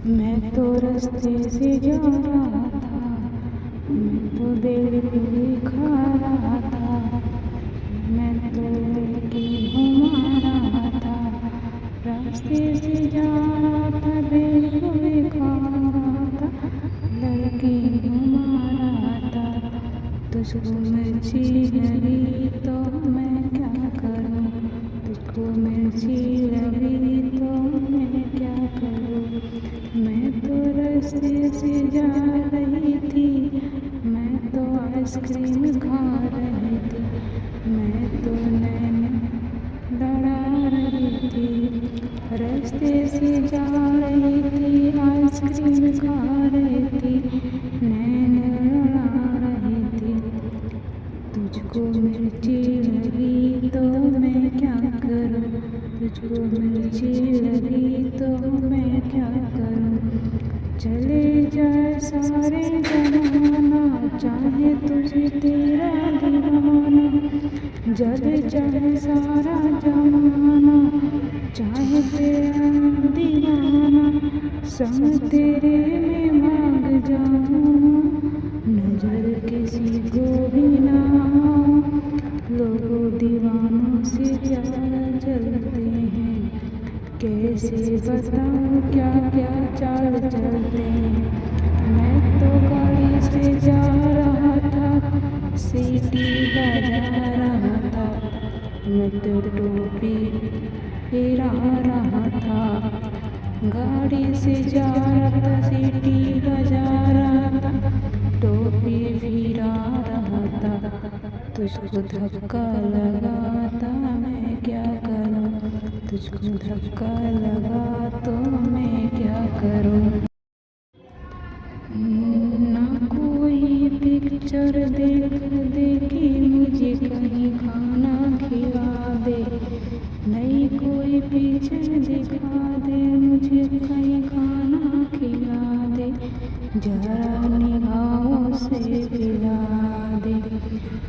मैं तो रास्ते से जा रहा था, मैं तो बेलपूरी खा रहा था, मैं तो लड़की घुमा रहा था। रास्ते से जा रहा था, बेलपूरी खा रहा था, लड़की घुमा रहा था। तुझको मिर्ची लगी तो मैं क्या करूँ, तुझको मिर्ची लगी तो मैं क्या करूँ। मैं तो रास्ते से जा रही थी, मैं तो आइसक्रीम खा रही थी, मैं तो नैन लड़ा रही थी। रास्ते से जा रही थी, आइसक्रीम खा रही थी, नैन लड़ा रही थी। तुझको मिर्ची लगी तो मैं क्या करूँ, तुझको मिर्ची लगी तो मैं क्या करूँ। चले जाए सारे जमाना, चाहे तुझे तेरा दीवाना। जले जाए सारा जमाना, चाहे तेरा दीवाना। संग तेरे में भाग जाऊँ, नजर किसी को भी ना। लोगों दीवानों से ज़्यादा जलते हैं, कैसे बताऊँ क्या क्या चाल चलते हैं। मैं तो गाड़ी से जा रहा था, सीटी बजा रहा था, मैं तो टोपी हिला रहा था। गाड़ी से जा रहा था, सीटी बजा रहा था, टोपी फिरा रहा था। तुझको धक्का लगा तो मैं क्या करूँ, तुझको धक्का लगा तो मैं क्या करूँ। ना कोई पिक्चर देखी मुझे कहीं खाना खिला दे, नहीं कोई पिक्चर दिखा दे मुझे कहीं खाना खिला दे। जरा निगाहों से पिला दे,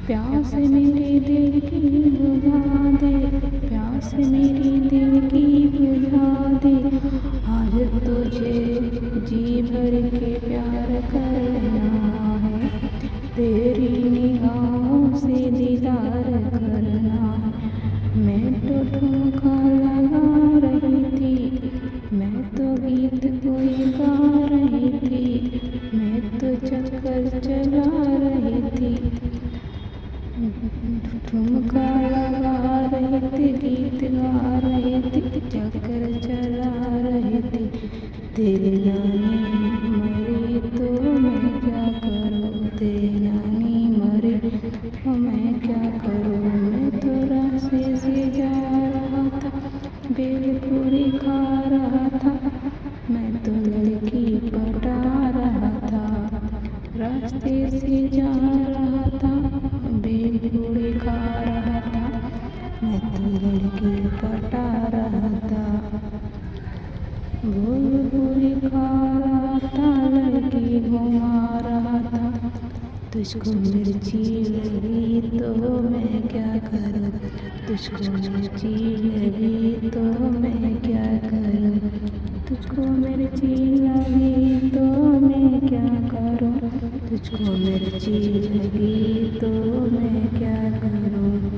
प्यास मेरे दिल की बुझा दे, प्यास मेरी दिल की बुझा दे। आज तुझे जी भर के प्यार करना है, तेरी निगाहों से दीदार करना है। मैं तो ठुमका लगा रही थी, मैं तो गीत कोई गा रही थी, मैं तो चक्कर चला रही थी। ठुमका लगा रही थी, गीत गा रही थी, चक्कर चला रही थी। तेरी नानी मरी तो मैं क्या करूँ, तेरी नानी मरी तो मैं क्या करूँ। मैं तो रास्ते से जा रहा था, बेलपूरी खा रहा था, मैं तो लड़की पटा रहा था। रास्ते से जा रहा था, बेलपूरी खा रहा था, मैं तो लड़की पटा रहा था। बेलपूरी खा रहा था, लड़की घुमा रहा था। तुझको मिर्ची लगी तो मैं क्या करूँ, तुझको मिर्ची लगी तो मैं क्या करूँ। तुझको मिर्ची लगी तो मैं क्या करूँ, तुझको मिर्ची लगी तो मैं क्या करूँ।